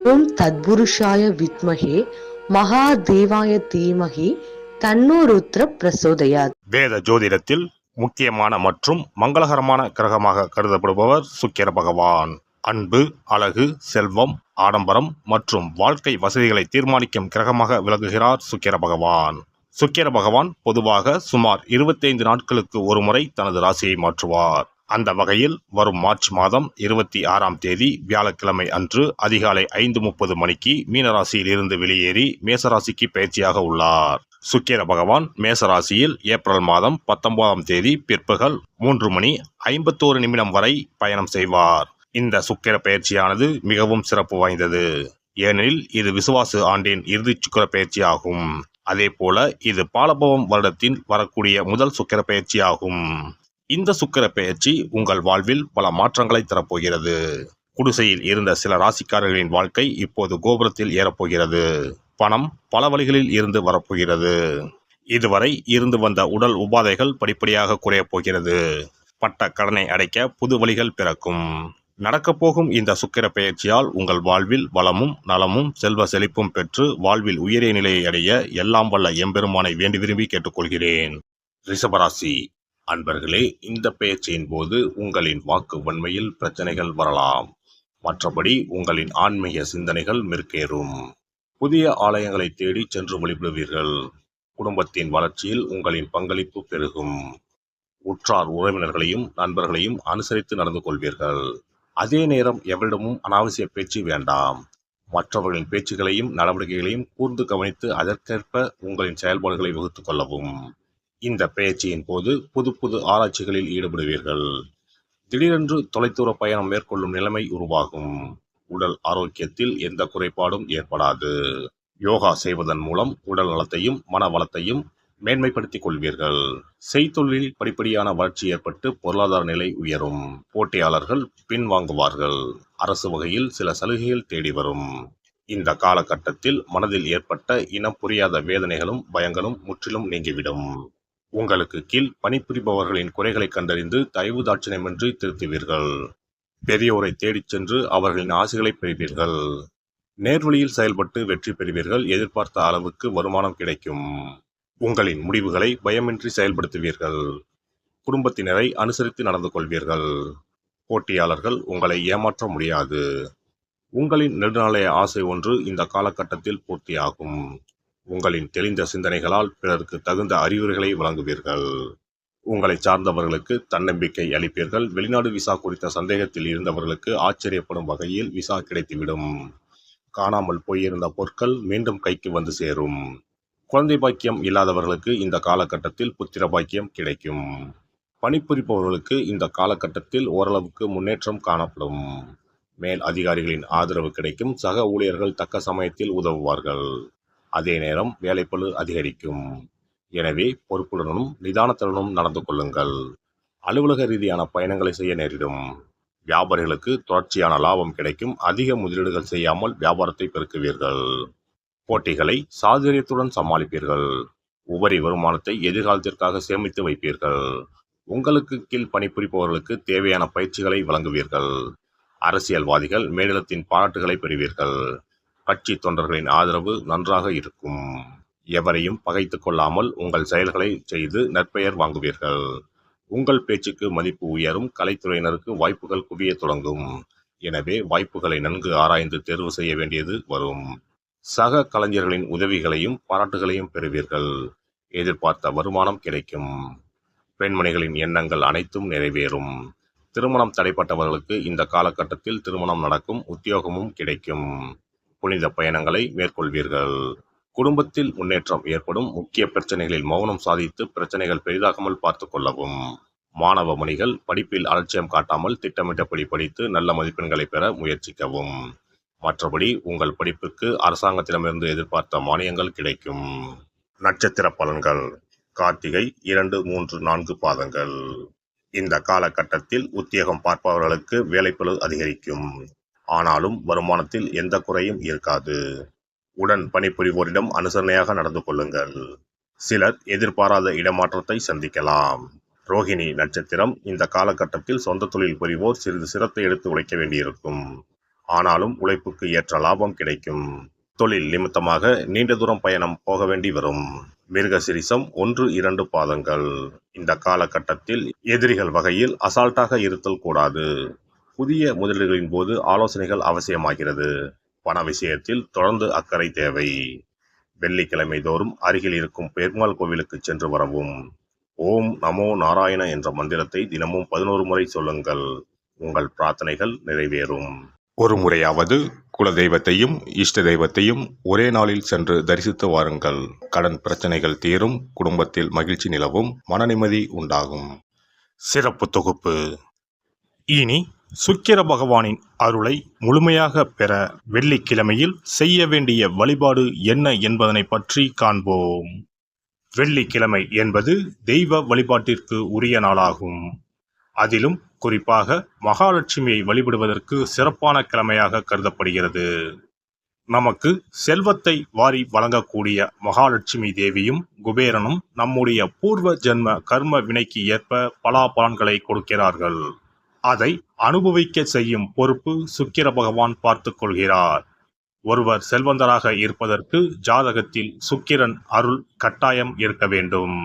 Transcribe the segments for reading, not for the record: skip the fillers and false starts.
ஓம் தத்புருஷாய வித்மஹே மகாதேவாய தீமஹி தன்னோ ருத்ர பிரசோதயாத். வேத ஜோதிடத்தில் முக்கியமான மற்றும் மங்களகரமான கிரகமாக கருதப்படுபவர் சுக்கிர பகவான். அன்பு, அழகு, செல்வம், ஆடம்பரம் மற்றும் வாழ்க்கை வசதிகளை தீர்மானிக்கும் கிரகமாக விளங்குகிறார் சுக்கிர பகவான். சுக்கிர பகவான் பொதுவாக சுமார் 25 நாட்களுக்கு ஒருமுறை தனது ராசியை மாற்றுவார். அந்த வகையில் வரும் மார்ச் மாதம் 26ஆம் தேதி வியாழக்கிழமை அன்று அதிகாலை 5:30 மணிக்கு மீனராசியில் இருந்து வெளியேறி மேசராசிக்கு பயிற்சியாக உள்ளார். சுக்கிர பகவான் மேசராசியில் ஏப்ரல் மாதம் 19ஆம் தேதி பிற்பகல் 3:51 வரை பயணம் செய்வார். இந்த சுக்கிர பயிற்சியானது மிகவும் சிறப்பு வாய்ந்தது. ஏனெனில் இது விசுவாசு ஆண்டின் இறுதி சுக்கிர பயிற்சி ஆகும். அதே போல இது பாலபவம் வருடத்தின் வரக்கூடிய முதல் சுக்கிர பயிற்சி ஆகும். இந்த சுக்கிர பெயர்ச்சி உங்கள் வாழ்வில் பல மாற்றங்களை தரப்போகிறது. குடிசையில் இருந்த சில ராசிக்காரர்களின் வாழ்க்கை இப்போது கோபுரத்தில் ஏறப்போகிறது. பணம் பல வழிகளில் இருந்து வரப்போகிறது. இதுவரை இருந்து வந்த உடல் உபாதைகள் படிப்படியாக குறையப் போகிறது. பட்ட கடனை அடைக்க புது வழிகள் பிறக்கும். நடக்கப்போகும் இந்த சுக்கிர பெயர்ச்சியால் உங்கள் வாழ்வில் வளமும் நலமும் செல்வ செழிப்பும் பெற்று வாழ்வில் உயரிய நிலையை அடைய எல்லாம் வல்ல எம்பெருமானை வேண்டி விரும்பி கேட்டுக்கொள்கிறேன். ரிஷபராசி அன்பர்களே, இந்த பெயர்ச்சியின் போது உங்களின் வாக்கு வன்மையில் பிரச்சனைகள் வரலாம். மற்றபடி உங்களின் ஆன்மீக சிந்தனைகள் மெருக்கேறும். புதிய ஆலயங்களை தேடி சென்று வழிபடுவீர்கள். குடும்பத்தின் வளர்ச்சியில் உங்களின் பங்களிப்பு பெருகும். உற்றார் உறவினர்களையும் நண்பர்களையும் அனுசரித்து நடந்து கொள்வீர்கள். அதே நேரம் எவரிடமும் அனாவசிய பேச்சு வேண்டாம். மற்றவர்களின் பேச்சுகளையும் நடவடிக்கைகளையும் கூர்ந்து கவனித்து அதற்கேற்ப உங்களின் செயல்பாடுகளை வகுத்துக் கொள்ளவும். இந்த பெயர்ச்சியின் போது புது புது ஆராய்ச்சிகளில் ஈடுபடுவீர்கள். திடீரென்று தொலைதூர பயணம் மேற்கொள்ளும் நிலைமை உருவாகும். உடல் ஆரோக்கியத்தில் எந்த குறைபாடும் ஏற்படாது. யோகா செய்வதன் மூலம் உடல் நலத்தையும் மன வளத்தையும் மேன்மைப்படுத்திக் கொள்வீர்கள். செய்தொழிலில் படிப்படியான வளர்ச்சி ஏற்பட்டு பொருளாதார நிலை உயரும். போட்டியாளர்கள் பின்வாங்குவார்கள். அரசு வகையில் சில சலுகைகள் தேடி வரும். இந்த காலகட்டத்தில் மனதில் ஏற்பட்ட இனம் புரியாத வேதனைகளும் பயங்களும் முற்றிலும் நீங்கிவிடும். உங்களுக்கு கீழ் பணிபுரிபவர்களின் குறைகளை கண்டறிந்து தயவு தாட்சணியமின்றி திருத்துவீர்கள். பெரியோரை தேடிச் சென்று அவர்களின் ஆசைகளை பெறுவீர்கள். நேர்வழியில் செயல்பட்டு வெற்றி பெறுவீர்கள். எதிர்பார்த்த அளவுக்கு வருமானம் கிடைக்கும். உங்களின் முடிவுகளை பயமின்றி செயல்படுத்துவீர்கள். குடும்பத்தினரை அனுசரித்து நடந்து கொள்வீர்கள். போட்டியாளர்கள் உங்களை ஏமாற்ற முடியாது. உங்களின் நெடுநாளைய ஆசை ஒன்று இந்த காலகட்டத்தில் பூர்த்தியாகும். உங்களின் தெளிந்த சிந்தனைகளால் பிறருக்கு தகுந்த அறிவுரைகளை வழங்குவீர்கள். உங்களை சார்ந்தவர்களுக்கு தன்னம்பிக்கை அளிப்பீர்கள். வெளிநாடு விசா குறித்த சந்தேகத்தில் இருந்தவர்களுக்கு ஆச்சரியப்படும் வகையில் விசா கிடைத்துவிடும். காணாமல் போயிருந்த பொருட்கள் மீண்டும் கைக்கு வந்து சேரும். குழந்தை பாக்கியம் இல்லாதவர்களுக்கு இந்த காலகட்டத்தில் புத்திர பாக்கியம் கிடைக்கும். பணிபுரிப்பவர்களுக்கு இந்த காலகட்டத்தில் ஓரளவுக்கு முன்னேற்றம் காணப்படும். மேல் அதிகாரிகளின் ஆதரவு கிடைக்கும். சக ஊழியர்கள் தக்க சமயத்தில் உதவுவார்கள். அதே நேரம் வேலைப்பளு அதிகரிக்கும். எனவே பொறுப்புடனும் நிதானத்துடனும் நடந்து கொள்ளுங்கள். அலுவலக ரீதியான பயணங்களை செய்ய நேரிடும். வியாபாரிகளுக்கு தொடர்ச்சியான லாபம் கிடைக்கும். அதிக முதலீடுகள் செய்யாமல் வியாபாரத்தை பெருக்குவீர்கள். போட்டிகளை சாதுரியத்துடன் சமாளிப்பீர்கள். உபரி வருமானத்தை எதிர்காலத்திற்காக சேமித்து வைப்பீர்கள். உங்களுக்கு கீழ் பணிபுரிப்பவர்களுக்கு தேவையான பயிற்சிகளை வழங்குவீர்கள். அரசியல்வாதிகள் மேலிடத்தின் பாராட்டுகளை பெறுவீர்கள். கட்சி தொண்டர்களின் ஆதரவு நன்றாக இருக்கும். எவரையும் பகைத்து கொள்ளாமல் உங்கள் செயல்களை செய்து நற்பெயர் வாங்குவீர்கள். உங்கள் பேச்சுக்கு மதிப்பு உயரும். கலைத்துறையினருக்கு வாய்ப்புகள் குவிய தொடங்கும். எனவே வாய்ப்புகளை நன்கு ஆராய்ந்து தேர்வு செய்ய வேண்டியது வரும். சக கலைஞர்களின் உதவிகளையும் பாராட்டுகளையும் பெறுவீர்கள். எதிர்பார்த்த வருமானம் கிடைக்கும். பெண்மணிகளின் எண்ணங்கள் அனைத்தும் நிறைவேறும். திருமணம் தடைப்பட்டவர்களுக்கு இந்த காலகட்டத்தில் திருமணம் நடக்கும். உத்தியோகமும் கிடைக்கும். புனித பயணங்களை மேற்கொள்வீர்கள். குடும்பத்தில் முன்னேற்றம் ஏற்படும். முக்கிய பிரச்சனைகளில் மௌனம் சாதித்து பிரச்சனைகள் பெரிதாகாமல் பார்த்து கொள்ளவும். மாணவ மணிகள் படிப்பில் அலட்சியம் காட்டாமல் திட்டமிட்டபடி படித்து நல்ல மதிப்பெண்களை பெற முயற்சிக்கவும். மற்றபடி உங்கள் படிப்புக்கு அரசாங்கத்திடமிருந்து எதிர்பார்த்த மானியங்கள் கிடைக்கும். நட்சத்திர பலன்கள். கார்த்திகை 2, 3, 4 பாதங்கள். இந்த காலகட்டத்தில் உத்தியோகம் பார்ப்பவர்களுக்கு வேலைப்பளு அதிகரிக்கும். ஆனாலும் வருமானத்தில் எந்த குறையும் இருக்காது. உடன் பணிபுரிவோரிடம் அனுசரணையாக நடந்து கொள்ளுங்கள். சிலர் எதிர்பாராத இடமாற்றத்தை சந்திக்கலாம். ரோஹிணி நட்சத்திரம். இந்த காலகட்டத்தில் சொந்த தொழில் புரிவோர் சிறிது சிரத்தை எடுத்து உழைக்க வேண்டியிருக்கும். ஆனாலும் உழைப்புக்கு ஏற்ற லாபம் கிடைக்கும். தொழில் நிமித்தமாக நீண்ட தூரம் பயணம் போக வேண்டி வரும். மிருகசிரிசம் 1-2 பாதங்கள். இந்த காலகட்டத்தில் எதிரிகள் வகையில் அசால்ட்டாக இருத்தல் கூடாது. புதிய முதலீடுகளின் போது ஆலோசனைகள் அவசியமாகிறது. பண விஷயத்தில் தொடர்ந்து அக்கறை தேவை. வெள்ளிக்கிழமை தோறும் அருகில் இருக்கும் பெருமாள் கோவிலுக்கு சென்று வரவும். ஓம் நமோ நாராயண என்ற மந்திரத்தை தினமும் 11 முறை சொல்லுங்கள். உங்கள் பிரார்த்தனைகள் நிறைவேறும். ஒரு முறையாவது குல தெய்வத்தையும் இஷ்ட தெய்வத்தையும் ஒரே நாளில் சென்று தரிசித்து வாருங்கள். கடன் பிரச்சனைகள் தீரும், குடும்பத்தில் மகிழ்ச்சி நிலவும், மன நிம்மதி உண்டாகும். சிறப்பு தொகுப்பு. இனி சுக்கிர பகவானின் அருளை முழுமையாக பெற வெள்ளிக்கிழமையில் செய்ய வேண்டிய வழிபாடு என்ன என்பதனை பற்றி காண்போம். வெள்ளிக்கிழமை என்பது தெய்வ வழிபாட்டிற்கு உரிய நாளாகும். அதிலும் குறிப்பாக மகாலட்சுமியை வழிபடுவதற்கு சிறப்பான கிழமையாக கருதப்படுகிறது. நமக்கு செல்வத்தை வாரி வழங்கக்கூடிய மகாலட்சுமி தேவியும் குபேரனும் நம்முடைய பூர்வ ஜென்ம கர்ம வினைக்கு ஏற்ப பலாபலன்களை கொடுக்கிறார்கள். அதை அனுபவிக்க செய்யும் பொறுப்பு சுக்கிர பகவான் பார்த்து கொள்கிறார். ஒருவர் செல்வந்தராக இருப்பதற்கு ஜாதகத்தில் சுக்கிரன் அருள் கட்டாயம் இருக்க வேண்டும்.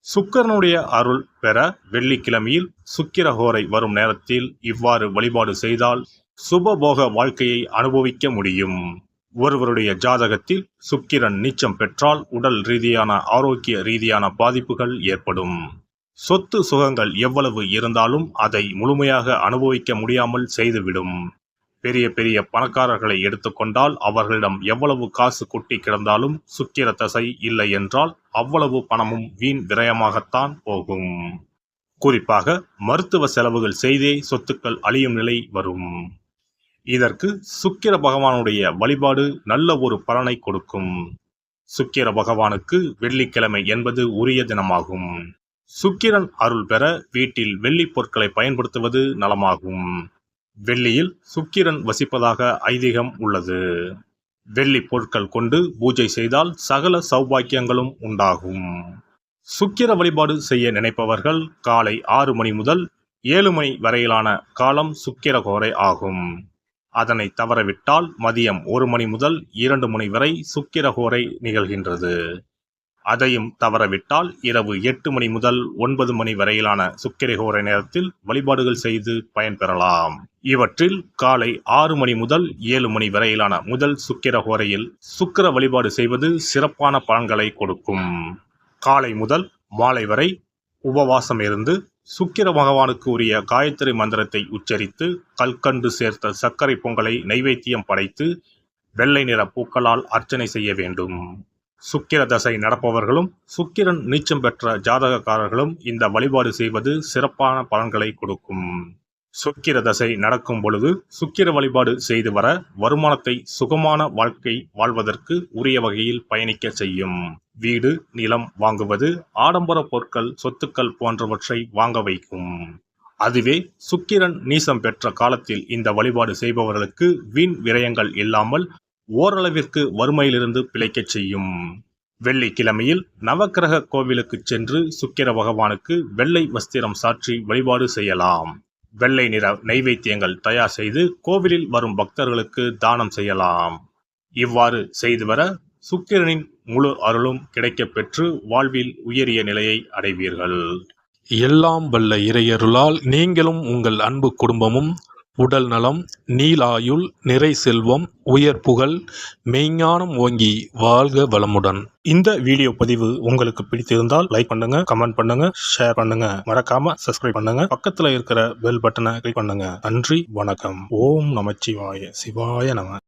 சுக்கிரனுடைய அருள் பெற வெள்ளிக்கிழமையில் சுக்கிரஹோரை வரும் நேரத்தில் இவ்வாறு வழிபாடு செய்தால் சுபபோக வாழ்க்கையை அனுபவிக்க முடியும். ஒருவருடைய ஜாதகத்தில் சுக்கிரன் நீச்சம் பெற்றால் உடல் ரீதியான ஆரோக்கிய ரீதியான பாதிப்புகள் ஏற்படும். சொத்து சுகங்கள் எவ்வளவு இருந்தாலும் அதை முழுமையாக அனுபவிக்க முடியாமல் செய்துவிடும். பெரிய பெரிய பணக்காரர்களை எடுத்துக்கொண்டால் அவர்களிடம் எவ்வளவு காசு கொட்டி கிடந்தாலும் சுக்கிர தசை இல்லை என்றால் அவ்வளவு பணமும் வீண் விரயமாகத்தான் போகும். குறிப்பாக மருத்துவ செலவுகள் செய்தே சொத்துக்கள் அழியும் நிலை வரும். இதற்கு சுக்கிர பகவானுடைய வழிபாடு நல்ல ஒரு பலனை கொடுக்கும். சுக்கிர பகவானுக்கு வெள்ளிக்கிழமை என்பது உரிய தினமாகும். சுக்கிரன் அருள் பெற வீட்டில் வெள்ளி பொருட்களை பயன்படுத்துவது நலமாகும். வெள்ளியில் சுக்கிரன் வசிப்பதாக ஐதீகம் உள்ளது. வெள்ளி பொருட்கள் கொண்டு பூஜை செய்தால் சகல சௌபாக்கியங்களும் உண்டாகும். சுக்கிர வழிபாடு செய்ய நினைப்பவர்கள் காலை 6 மணி முதல் 7 மணி வரையிலான காலம் சுக்கிரஹோரை ஆகும். அதனை தவறவிட்டால் மதியம் 1 மணி முதல் 2 மணி வரை சுக்கிரஹோரை நிகழ்கின்றது. அதையும் தவறவிட்டால் இரவு 8 மணி முதல் 9 மணி வரையிலான சுக்கிரஹோரை நேரத்தில் வழிபாடுகள் செய்து பயன்பெறலாம். இவற்றில் காலை 6 மணி முதல் 7 மணி வரையிலான முதல் சுக்கிரஹோரையில் சுக்கிர வழிபாடு செய்வது சிறப்பான பலன்களை கொடுக்கும். காலை முதல் மாலை வரை உபவாசம் இருந்து சுக்கிர பகவானுக்கு உரிய காயத்ரி மந்திரத்தை உச்சரித்து கல்கண்டு சேர்த்த சர்க்கரை பொங்கலை நைவேத்தியம் படைத்து வெள்ளை நிற பூக்களால் அர்ச்சனை செய்ய வேண்டும். சுக்கிர தசை நடப்பவர்களும் சுக்கிரன் நீச்சம் பெற்ற ஜாதகக்காரர்களும் இந்த வழிபாடு செய்வது சிறப்பான பலன்களை கொடுக்கும். சுக்கிர தசை நடக்கும் பொழுது சுக்கிர வழிபாடு செய்து வர வருமானத்தை சுகமான வாழ்க்கை வாழ்வதற்கு உரிய வகையில் பயணிக்க செய்யும். வீடு நிலம் வாங்குவது, ஆடம்பர பொருட்கள் சொத்துக்கள் போன்றவற்றை வாங்க வைக்கும். அதுவே சுக்கிரன் நீசம் பெற்ற காலத்தில் இந்த வழிபாடு செய்பவர்களுக்கு வீண் விரயங்கள் இல்லாமல் ஓரளவிற்கு வறுமையிலிருந்து பிழைக்கச் செய்யும். வெள்ளிக்கிழமையில் நவக்கிரக கோவிலுக்கு சென்று சுக்கிர பகவானுக்கு வெள்ளை வஸ்திரம் சாற்றி வழிபாடு செய்யலாம். வெள்ளை நிற நைவேத்தியங்கள் தயார் செய்து கோவிலில் வரும் பக்தர்களுக்கு தானம் செய்யலாம். இவ்வாறு செய்து வர சுக்கிரனின் முழு அருளும் கிடைக்கப் பெற்று வாழ்வில் உயரிய நிலையை அடைவீர்கள். எல்லாம் வல்ல இறையருளால் நீங்களும் உங்கள் அன்பு குடும்பமும் உடல் நலம், நீலாயுள், நிறை செல்வம், உயர் புகழ், மெய்ஞானம் ஓங்கி வாழ்க வளமுடன். இந்த வீடியோ பதிவு உங்களுக்கு பிடித்திருந்தால் லைக் பண்ணுங்க, கமெண்ட் பண்ணுங்க, ஷேர் பண்ணுங்க, மறக்காம சப்ஸ்கிரைப் பண்ணுங்க, பக்கத்துல இருக்கிற பெல் பட்டனை கிளிக் பண்ணுங்க. நன்றி, வணக்கம். ஓம் நமச்சிவாய. சிவாய நம.